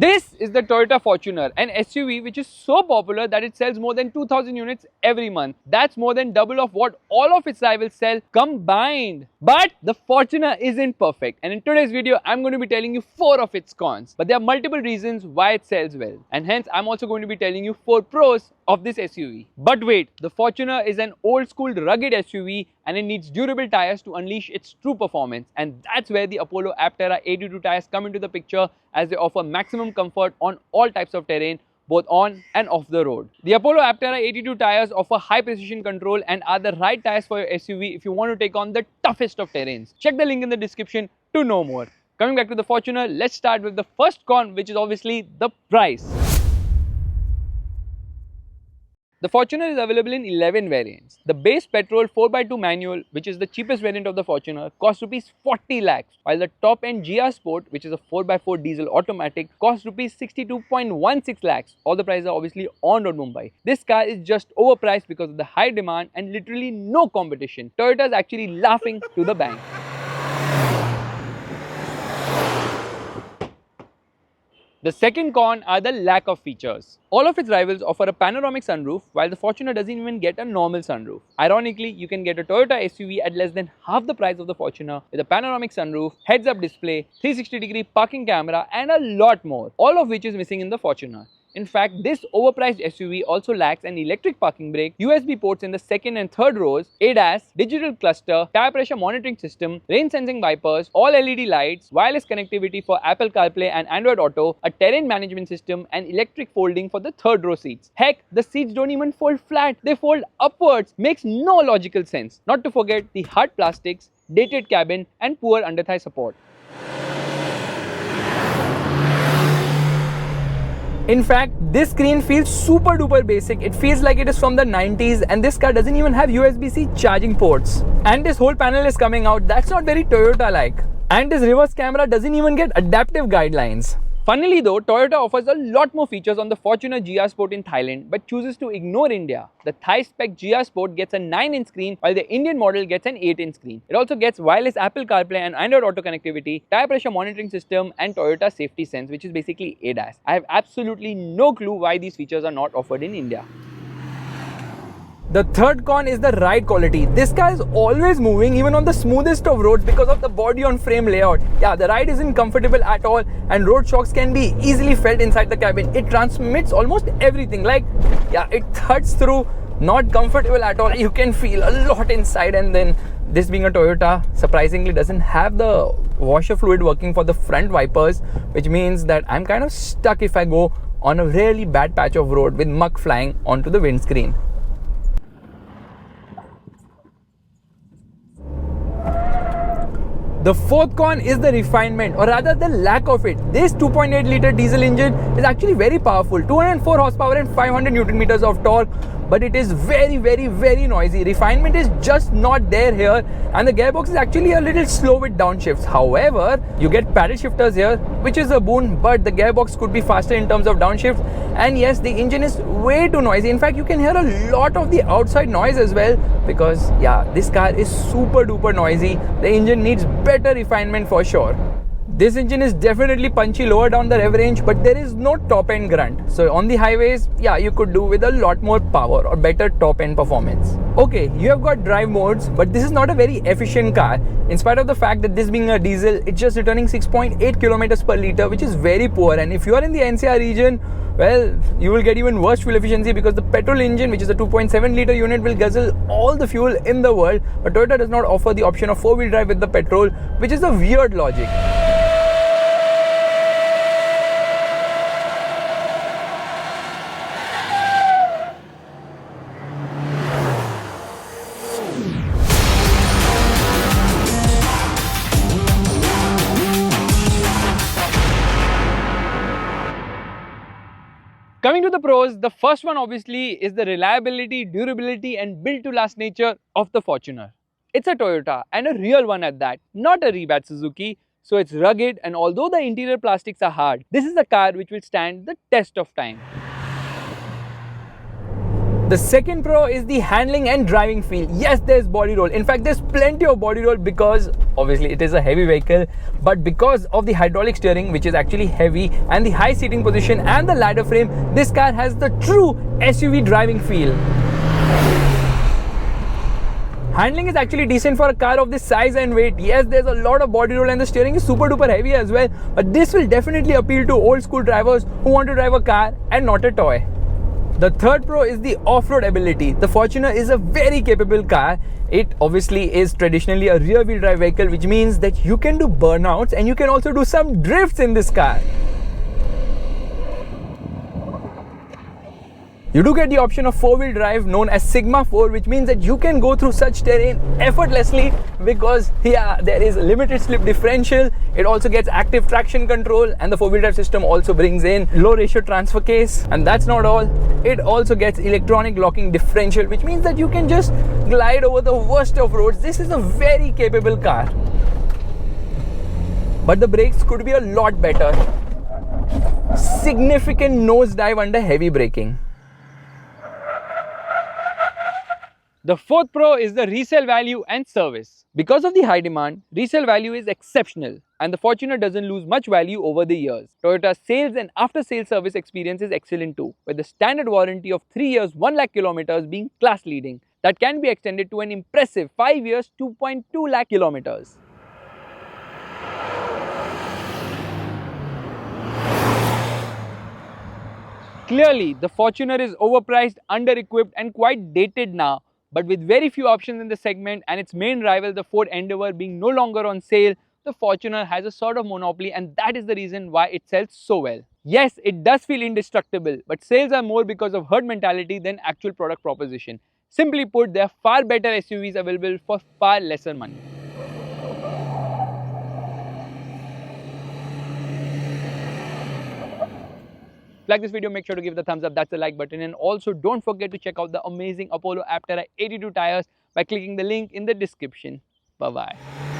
This is the Toyota Fortuner, an SUV which is so popular that it sells more than 2000 units every month. That's more than double of what all of its rivals sell combined. But the Fortuner isn't perfect, and in today's video I'm going to be telling you 4 of its cons. But there are multiple reasons why it sells well, and hence I'm also going to be telling you 4 pros of this SUV. But wait, the Fortuner is an old school rugged SUV and it needs durable tires to unleash its true performance, and that's where the Apollo Aptera 82 tires come into the picture, as they offer maximum comfort on all types of terrain, both on and off the road. The Apollo Aptera 82 tires offer high precision control and are the right tires for your SUV if you want to take on the toughest of terrains. Check the link in the description to know more. Coming back to the Fortuner, let's start with the first con, which is obviously the price. The Fortuner is available in 11 variants. The base petrol 4x2 manual, which is the cheapest variant of the Fortuner, costs rupees 40 lakhs, while the top-end GR Sport, which is a 4x4 diesel automatic, costs rupees 62.16 lakhs. All the prices are obviously on road Mumbai. This car is just overpriced because of the high demand and literally no competition. Toyota is actually laughing to the bank. The second con are the lack of features. All of its rivals offer a panoramic sunroof, while the Fortuner doesn't even get a normal sunroof. Ironically, you can get a Toyota SUV at less than half the price of the Fortuner with a panoramic sunroof, heads-up display, 360-degree parking camera and a lot more, all of which is missing in the Fortuner. In fact, this overpriced SUV also lacks an electric parking brake, USB ports in the second and third rows, ADAS, digital cluster, tire pressure monitoring system, rain sensing wipers, all LED lights, wireless connectivity for Apple CarPlay and Android Auto, a terrain management system and electric folding for the third row seats. Heck, the seats don't even fold flat, they fold upwards. Makes no logical sense. Not to forget the hard plastics, dated cabin and poor under-thigh support. In fact, this screen feels super duper basic. It feels like it is from the 90s, and this car doesn't even have USB-C charging ports. And this whole panel is coming out. That's not very Toyota-like. And this reverse camera doesn't even get adaptive guidelines. Funnily though, Toyota offers a lot more features on the Fortuner GR Sport in Thailand but chooses to ignore India. The Thai spec GR Sport gets a 9-inch screen while the Indian model gets an 8-inch screen. It also gets wireless Apple CarPlay and Android Auto connectivity, tire pressure monitoring system and Toyota Safety Sense, which is basically ADAS. I have absolutely no clue why these features are not offered in India. The third con is the ride quality. This car is always moving even on the smoothest of roads because of the body on frame layout. Yeah, the ride isn't comfortable at all and road shocks can be easily felt inside the cabin. It transmits almost everything, like, yeah, it thuds through, not comfortable at all. You can feel a lot inside, and then this being a Toyota surprisingly doesn't have the washer fluid working for the front wipers, which means that I'm kind of stuck if I go on a really bad patch of road with muck flying onto the windscreen. The fourth con is the refinement, or rather the lack of it. This 2.8 liter diesel engine is actually very powerful, 204 horsepower and 500 Newton meters of torque, but it is very noisy. Refinement is just not there here, and the gearbox is actually a little slow with downshifts. However, you get paddle shifters here, which is a boon, but the gearbox could be faster in terms of downshift. And yes, the engine is way too noisy. In fact, you can hear a lot of the outside noise as well, because yeah, this car is super duper noisy. The engine needs better refinement for sure. This engine is definitely punchy lower down the rev range, but there is no top end grunt. So on the highways, yeah, you could do with a lot more power or better top end performance. Okay, you have got drive modes, but this is not a very efficient car. In spite of the fact that this being a diesel, it's just returning 6.8 kilometers per liter, which is very poor. And if you are in the NCR region, well, you will get even worse fuel efficiency because the petrol engine, which is a 2.7 liter unit, will guzzle all the fuel in the world. But Toyota does not offer the option of 4-wheel drive with the petrol, which is a weird logic. Coming to the pros, the first one obviously is the reliability, durability and built to last nature of the Fortuner. It's a Toyota, and a real one at that, not a rebadged Suzuki. So it's rugged, and although the interior plastics are hard, this is a car which will stand the test of time. The second pro is the handling and driving feel. Yes, there's body roll. In fact, there's plenty of body roll because obviously it is a heavy vehicle, but because of the hydraulic steering, which is actually heavy, and the high seating position and the ladder frame, this car has the true SUV driving feel. Handling is actually decent for a car of this size and weight. Yes, there's a lot of body roll and the steering is super duper heavy as well, but this will definitely appeal to old school drivers who want to drive a car and not a toy. The third pro is the off-road ability. The Fortuner is a very capable car. It obviously is traditionally a rear-wheel drive vehicle, which means that you can do burnouts and you can also do some drifts in this car. You do get the option of 4-wheel drive known as Sigma 4, which means that you can go through such terrain effortlessly because there is limited slip differential. It also gets active traction control, and the 4-wheel drive system also brings in low ratio transfer case. And that's not all. It also gets electronic locking differential, which means that you can just glide over the worst of roads. This is a very capable car. But the brakes could be a lot better. Significant nosedive under heavy braking. The fourth pro is the resale value and service. Because of the high demand, resale value is exceptional and the Fortuner doesn't lose much value over the years. Toyota's sales and after-sales service experience is excellent too, with the standard warranty of 3 years, 1 lakh kilometers being class leading. That can be extended to an impressive 5 years, 2.2 lakh kilometers. Clearly, the Fortuner is overpriced, under-equipped and quite dated now. But with very few options in the segment and its main rival, the Ford Endeavour, being no longer on sale, the Fortuner has a sort of monopoly, and that is the reason why it sells so well. Yes, it does feel indestructible, but sales are more because of herd mentality than actual product proposition. Simply put, there are far better SUVs available for far lesser money. If you like this video, make sure to give it a thumbs up, that's the like button, and also don't forget to check out the amazing Apollo Aptera 82 tires by clicking the link in the description. Bye bye.